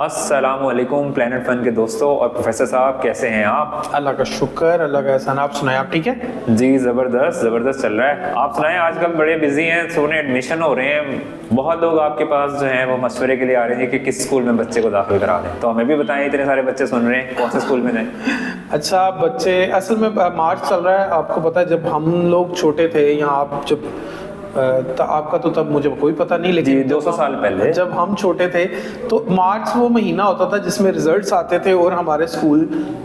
अस्सलामुअलैकुम planet fun के दोस्तों और प्रोफेसर साहब, कैसे हैं आप? अल्लाह का शुक्र, अल्लाह का एहसान। आप सुनाए, आप ठीक है? जी ज़बरदस्त ज़बरदस्त चल रहा है। आप सुनाएं, आजकल बड़े बिजी हैं, सोने एडमिशन हो रहे हैं, बहुत लोग आपके पास जो हैं वो मशवरे के लिए आ रहे हैं कि किस स्कूल में बच्चे को दाखिल करा दें। तो हमें भी बताएं, इतने सारे बच्चे सुन रहे हैं, कौन से स्कूल में जाएं? अच्छा, बच्चे असल में मार्च चल रहा है। आपको पता है जब हम लोग छोटे थे या आप जब आपका तो तब मुझे कोई पता नहीं, लेकिन 200 साल पहले जब हम छोटे थे तो मार्च वो महीना होता था जिसमें रिजल्ट्स आते थे और हमारे स्कूल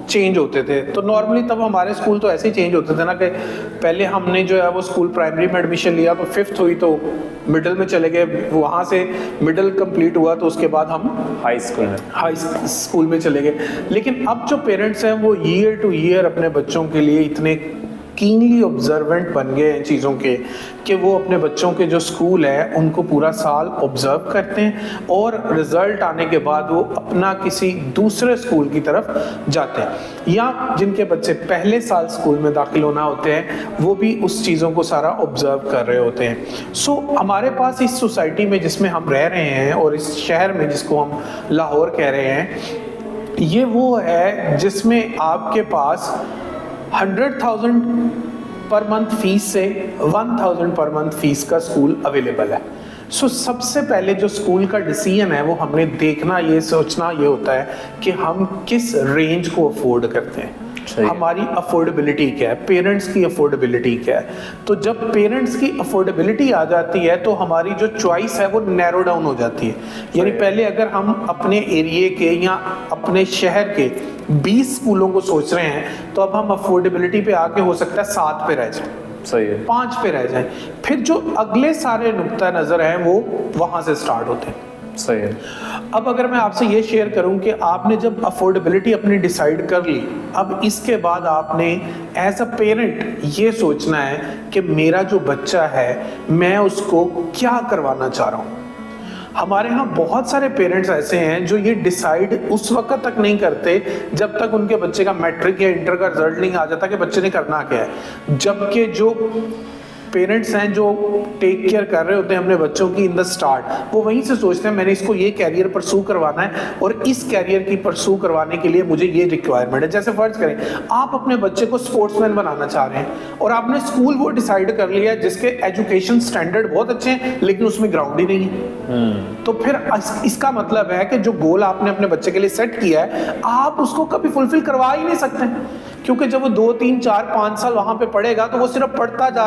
चेंज होते थे। तो नॉर्मली तब हमारे स्कूल तो ऐसे ही चेंज होते थे ना कि पहले हमने जो है वो स्कूल प्राइमरी में एडमिशन लिया तो 5th हुई तो मिडिल में चले गए, वहाँ से मिडिल कंप्लीट हुआ तो उसके बाद हम हाई स्कूल में चले गए। लेकिन अब जो पेरेंट्स हैं वो ईयर टू ईयर अपने बच्चों के लिए इतने कीनली ऑब्जर्वेंट बन गए हैं चीज़ों के कि वो अपने बच्चों के जो स्कूल है उनको पूरा साल ऑब्जर्व करते हैं और रिजल्ट आने के बाद वो अपना किसी दूसरे स्कूल की तरफ जाते हैं, या जिनके बच्चे पहले साल स्कूल में दाखिल होना होते हैं वो भी उस चीज़ों को सारा ऑब्जर्व कर रहे होते हैं। सो हमारे पास इस सोसाइटी में जिसमें हम रह रहे हैं और इस शहर में जिसको हम लाहौर कह रहे हैं, ये वो है जिसमें आपके पास 100,000 पर मंथ फीस से 1,000 पर मंथ फीस का स्कूल अवेलेबल है। सो सबसे पहले जो स्कूल का डिसीजन है वो हमने देखना, ये सोचना ये होता है कि हम किस रेंज को अफोर्ड करते हैं, हमारी अफोर्डेबिलिटी क्या है, पेरेंट्स की अफोर्डेबिलिटी क्या है। तो जब पेरेंट्स की अफोर्डेबिलिटी आ जाती है तो हमारी जो चॉइस है वो नैरो डाउन हो जाती है। यानी पहले अगर हम अपने एरिया के या अपने शहर के 20 स्कूलों को सोच रहे हैं तो अब हम अफोर्डेबिलिटी पे आके हो सकता है 7 पे रह जाए, सही है, 5 पे रह जाए। फिर जो अगले सारे नुक्ता नजर हैं वो वहां से स्टार्ट होते हैं। सही है। अब अगर मैं आपसे ये शेयर करूं कि आपने जब अफोर्डेबिलिटी अपनी डिसाइड कर ली, अब इसके बाद आपने एज अ पेरेंट ये सोचना है कि मेरा जो बच्चा है मैं उसको क्या करवाना चाह रहा हूं। हमारे यहाँ बहुत सारे पेरेंट्स ऐसे हैं जो ये डिसाइड उस वक्त तक नहीं करते जब तक उनके बच्चे का मैट्रिक या इंटर का रिजल्ट नहीं आ जाता कि बच्चे ने करना क्या है। जबकि जो पेरेंट्स हैं जो टेक केयर कर रहे होते हैं अपने बच्चों की इन द स्टार्ट, वो वहीं से सोचते हैं मैंने इसको ये कैरियर परसू करवाना है और इस कैरियर की परसू करवाने के लिए मुझे ये रिक्वायरमेंट है। जैसे फर्ज करें आप अपने बच्चे को स्पोर्ट्समैन बनाना चाह रहे हैं और आपने स्कूल वो डिसाइड कर लिया जिसके एजुकेशन स्टैंडर्ड बहुत अच्छे हैं लेकिन उसमें ग्राउंड ही नहीं है। तो फिर इसका मतलब है कि जो गोल आपने अपने बच्चे के लिए सेट किया है आप उसको कभी फुलफिल करवा ही नहीं सकते, क्योंकि जब वो 2, 3, 4, 5 साल वहां पे पढ़ेगा तो वो सिर्फ पढ़ता जा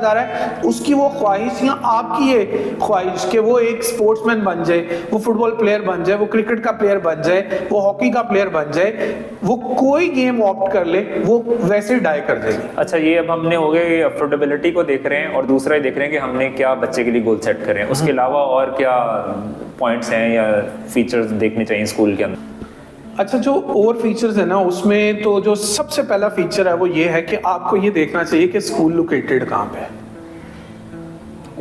रहा है। उसकी वो ख्वाहिश या आपकी ये ख्वाहिश कि वो एक स्पोर्ट्समैन बन जाए, वो फुटबॉल प्लेयर बन जाए, वो क्रिकेट का प्लेयर बन जाए, वो हॉकी का प्लेयर बन जाए, वो कोई गेम ऑप्ट कर ले वो वैसे ही डाई कर देगी। अच्छा, ये अब हमने हो गए अफोर्डेबिलिटी को देख रहे हैं और दूसरा ये देख रहे हैं कि हमने क्या बच्चे के लिए गोल सेट कर रहे हैं। उसके अलावा और क्या पॉइंट्स हैं या फीचर्स देखने चाहिए स्कूल के अंदर? अच्छा, जो और फीचर्स है ना उसमें तो जो सबसे पहला फीचर है वो ये है कि आपको ये देखना चाहिए कि स्कूल लोकेटेड कहाँ पे है।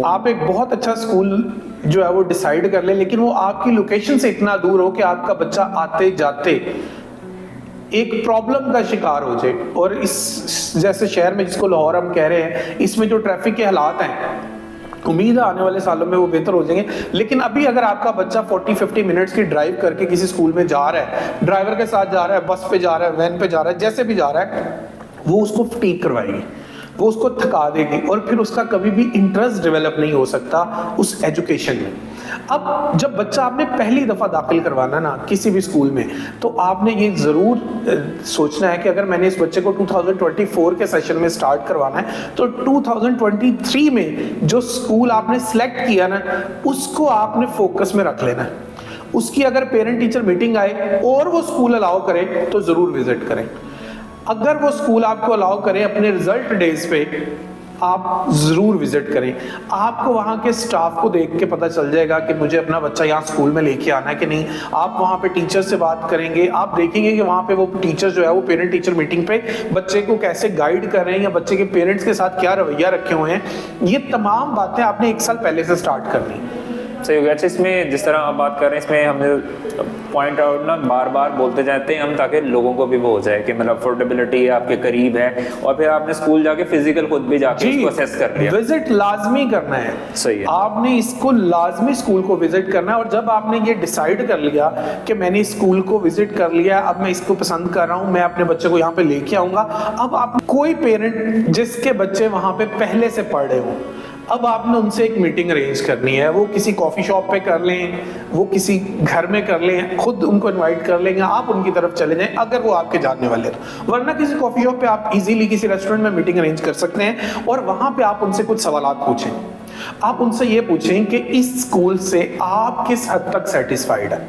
आप एक बहुत अच्छा स्कूल जो है वो डिसाइड कर ले लेकिन वो आपकी लोकेशन से इतना दूर हो कि आपका बच्चा आते जाते एक प्रॉब्लम का शिकार हो जाए। और इस जैसे शहर में जिसको लाहौर हम कह रहे हैं, इसमें जो ट्रैफिक के हालात हैं उम्मीद है आने वाले सालों में वो बेहतर हो जाएंगे। लेकिन अभी अगर आपका बच्चा 40-50 मिनट्स की ड्राइव करके किसी स्कूल में जा रहा है, ड्राइवर के साथ जा रहा है, बस पे जा रहा है, वैन पे जा रहा है, जैसे भी जा रहा है, वो उसको फटीग करवाएगी, वो उसको थका देगी और फिर उसका कभी भी इंटरेस्ट डेवलप नहीं हो सकता उस एजुकेशन में। अब जब बच्चा आपने पहली दफा दाखिल करवाना ना किसी भी स्कूल में तो आपने ये जरूर सोचना है कि अगर मैंने इस बच्चे को 2024 के सेशन में स्टार्ट करवाना है तो 2023 में जो स्कूल आपने सिलेक्ट किया ना उसको आपने फोकस में रख लेना है। उसकी अगर पेरेंट टीचर मीटिंग आए और वो स्कूल अलाउ करे तो जरूर विजिट करें। अगर वो स्कूल आपको अलाउ करे अपने रिजल्ट डेज पे आप जरूर विजिट करें। आपको वहाँ के स्टाफ को देख के पता चल जाएगा कि मुझे अपना बच्चा यहाँ स्कूल में लेके आना है कि नहीं। आप वहाँ पे टीचर से बात करेंगे, आप देखेंगे कि वहाँ पे वो टीचर जो है वो पेरेंट टीचर मीटिंग पे बच्चे को कैसे गाइड कर रहे हैं या बच्चे के पेरेंट्स के साथ क्या रवैया रखे हुए हैं। ये तमाम बातें आपने 1 साल पहले से स्टार्ट करनी। सही हो गया। अच्छा, इसमें जिस तरह आप बात कर रहे हैं, इसमें हमें पॉइंट आउट ना बार बार बोलते जाते हैं हम, ताकि लोगों को भी वो हो जाए कि मतलब अफोर्डेबिलिटी आपके करीब है, और फिर आपने स्कूल जाके फिजिकल खुद भी जाके उसको असेस कर लिया। विजिट लाजमी करना है। सही है, आपने इसको लाजमी स्कूल को विजिट करना है, और जब आपने ये डिसाइड कर लिया कि मैंने स्कूल को विजिट कर लिया, अब मैं इसको पसंद कर रहा हूं, मैं अपने बच्चे को यहाँ पे लेके आऊंगा। अब आप कोई पेरेंट जिसके बच्चे वहां पे पहले से पढ़ रहे हो, अब आपने उनसे एक मीटिंग अरेंज करनी है। वो किसी कॉफी शॉप पे कर लें, वो किसी घर में कर लें, खुद उनको इनवाइट कर लेंगे, आप उनकी तरफ चले जाएं अगर वो आपके जानने वाले तो। वरना किसी कॉफी शॉप पे आप इजीली किसी रेस्टोरेंट में मीटिंग अरेंज कर सकते हैं, और वहां पे आप उनसे कुछ सवालात पूछें। आप उनसे ये पूछें कि इस स्कूल से आप किस हद तक सेटिस्फाइड है,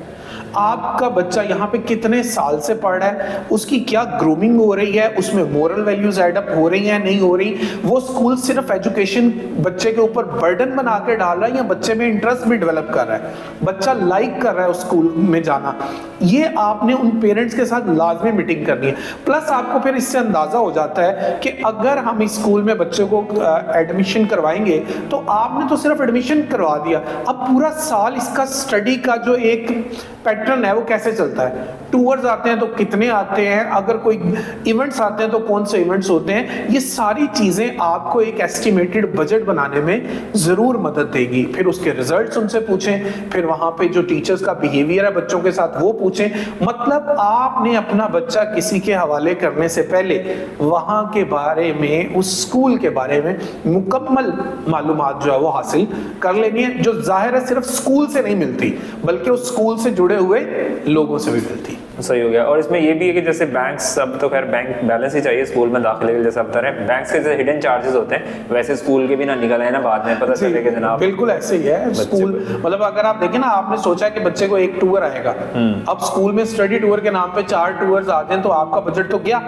आपका बच्चा यहाँ पे कितने साल से पढ़ रहा है, उसकी क्या ग्रूमिंग हो रही है, उसमें मोरल वैल्यूज एडअप हो रही हैं नहीं हो रही, वो स्कूल सिर्फ एजुकेशन बच्चे के ऊपर बर्डन बना के डाल रहा है या बच्चे में इंटरेस्ट भी डेवलप कर रहा है, बच्चा लाइक कर रहा है उस स्कूल में जाना। ये आपने उन पेरेंट्स के साथ लाजमी मीटिंग करनी है। प्लस आपको फिर इससे अंदाजा हो जाता है कि अगर हम इस स्कूल में बच्चे को एडमिशन करवाएंगे तो आपने तो सिर्फ एडमिशन करवा दिया, अब पूरा साल इसका स्टडी का जो एक पैटर्न है वो कैसे चलता है, टूर्स आते हैं तो कितने आते हैं, अगर कोई इवेंट्स आते हैं तो कौन से इवेंट्स होते हैं, ये सारी चीजें आपको एक एस्टिमेटेड बजट बनाने में जरूर मदद देगी। फिर उसके रिजल्ट्स उनसे पूछें, फिर वहां पे जो टीचर्स का बिहेवियर है बच्चों के साथ वो पूछें। मतलब आपने अपना बच्चा किसी के हवाले करने से पहले वहां के बारे में, उस स्कूल के बारे में मुकम्मल मालूमात जो है वो हासिल कर लेनी है, जो जाहिर है सिर्फ स्कूल से नहीं मिलती बल्कि उस स्कूल से जुड़े हुए लोगों से भी मिलती। सही हो गया। और इसमें ये भी है कि जैसे बैंक्स, अब तो खैर बैंक बैलेंस ही चाहिए स्कूल में दाखिले के लिए, जैसे आप बता रहे हैं बैंक्स के जैसे हिडन चार्जेस होते हैं, वैसे स्कूल के भी ना निकल आए ना बाद में पता चले कि जनाब। बिल्कुल ऐसे ही है स्कूल, मतलब अगर आप देखें ना, आपने सोचा कि बच्चे को एक टूर आएगा, अब स्कूल में स्टडी टूर के नाम पे 4 टूर्स आते हैं तो आपका बजट तो गया।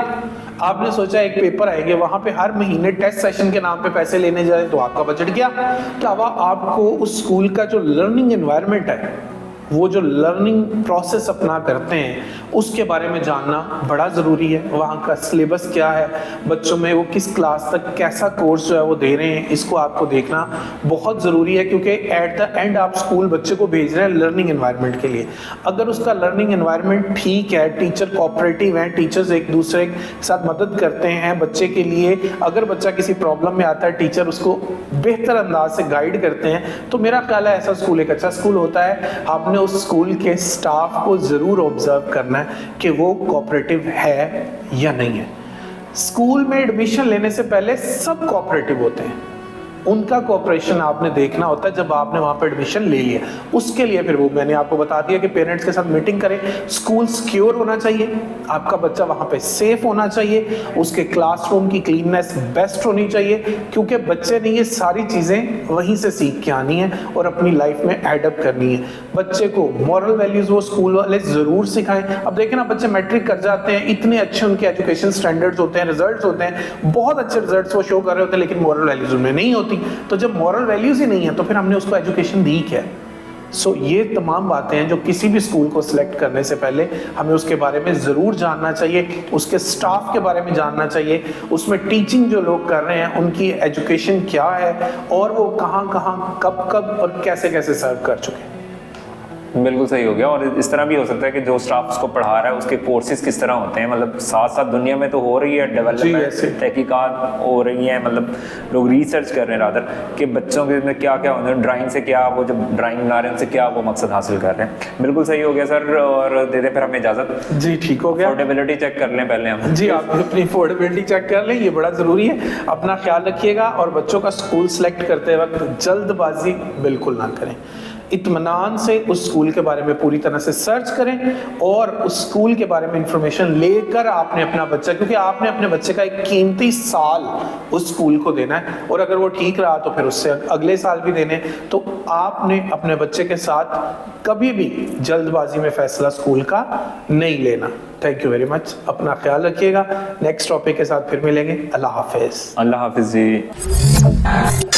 आपने सोचा एक पेपर आएंगे, वहां पे हर महीने टेस्ट सेशन के नाम पे पैसे लेने जाए तो आपका बजट गया। क्या आपको उस स्कूल का जो लर्निंग एनवायरनमेंट है, वो जो लर्निंग प्रोसेस अपना करते हैं उसके बारे में जानना बड़ा ज़रूरी है। वहाँ का सिलेबस क्या है, बच्चों में वो किस क्लास तक कैसा कोर्स जो है वो दे रहे हैं, इसको आपको देखना बहुत ज़रूरी है, क्योंकि एट द एंड आप स्कूल बच्चे को भेज रहे हैं लर्निंग एनवायरनमेंट के लिए। अगर उसका लर्निंग एनवायरनमेंट ठीक है, टीचर कोऑपरेटिव हैं, टीचर्स एक दूसरे के साथ मदद करते हैं बच्चे के लिए, अगर बच्चा किसी प्रॉब्लम में आता है टीचर उसको बेहतर अंदाज से गाइड करते हैं, तो मेरा ख्याल है ऐसा स्कूल एक अच्छा स्कूल होता है। आपने उस स्कूल के स्टाफ को जरूर ऑब्जर्व करना है कि वो कोऑपरेटिव है या नहीं है। स्कूल में एडमिशन लेने से पहले सब कोऑपरेटिव होते हैं, उनका कोऑपरेशन आपने देखना होता है जब आपने वहां पर एडमिशन ले लिया। उसके लिए फिर वो मैंने आपको बता दिया कि पेरेंट्स के साथ मीटिंग करें, स्कूल सिक्योर होना चाहिए, आपका बच्चा वहां पे सेफ होना चाहिए, उसके क्लासरूम की क्लीननेस बेस्ट होनी चाहिए, क्योंकि बच्चे ने ये सारी चीजें वहीं से सीख के आनी है और अपनी लाइफ में एडअप करनी है। बच्चे को मॉरल वैल्यूज वो स्कूल वाले जरूर सिखाएं। अब देखें ना, बच्चे मैट्रिक कर जाते हैं, इतने अच्छे उनके एजुकेशन स्टैंडर्ड्स होते हैं, रिजल्ट्स होते हैं, बहुत अच्छे रिजल्ट्स वो शो कर रहे होते हैं, लेकिन मॉरल वैल्यूज उनमें नहीं होती। तो जब मॉरल वैल्यूज ही नहीं है तो फिर हमने उसको एजुकेशन दी क्या? सो ये तमाम बातें हैं जो किसी भी स्कूल को सिलेक्ट करने से पहले हमें उसके बारे में ज़रूर जानना चाहिए, उसके स्टाफ के बारे में जानना चाहिए, उसमें टीचिंग जो लोग कर रहे हैं उनकी एजुकेशन क्या है और वो कहाँ कहाँ कब कब और कैसे कैसे सर्व कर चुके हैं। बिल्कुल सही हो गया। और इस तरह भी हो सकता है कि जो स्टाफ उसको पढ़ा रहा है उसके कोर्सेज किस तरह होते हैं, मतलब साथ साथ दुनिया में तो हो रही है डेवलपमेंट, तहकीकात हो रही है, मतलब लोग रिसर्च कर रहे हैं रादर कि बच्चों के में क्या क्या होता है, ड्राइंग से क्या वो जब ड्राइंग बना रहे हैं उनसे क्या वो मकसद हासिल कर रहे हैं। बिल्कुल सही हो गया सर, और दे दें फिर हमें इजाज़त। जी ठीक हो गया। अफोर्डेबिलिटी चेक कर लें पहले हम। जी आप अपनी अफोर्डेबिलिटी चेक कर लें, ये बड़ा ज़रूरी है। अपना ख्याल रखिएगा और बच्चों का स्कूल सेलेक्ट करते वक्त जल्दबाजी बिल्कुल ना करें, इत्मीनान से उस स्कूल के बारे में पूरी तरह से सर्च करें और उस स्कूल के बारे में इंफॉर्मेशन लेकर आपने अपना बच्चा, क्योंकि आपने अपने बच्चे का एक कीमती साल उस स्कूल को देना है और अगर वो ठीक रहा तो फिर उससे अगले साल भी देने। तो आपने अपने बच्चे के साथ कभी भी जल्दबाजी में फैसला स्कूल का नहीं लेना। थैंक यू वेरी मच, अपना ख्याल रखिएगा। नेक्स्ट टॉपिक के साथ फिर मिलेंगे। अल्लाह हाफिज। अल्लाह हाफिज जी।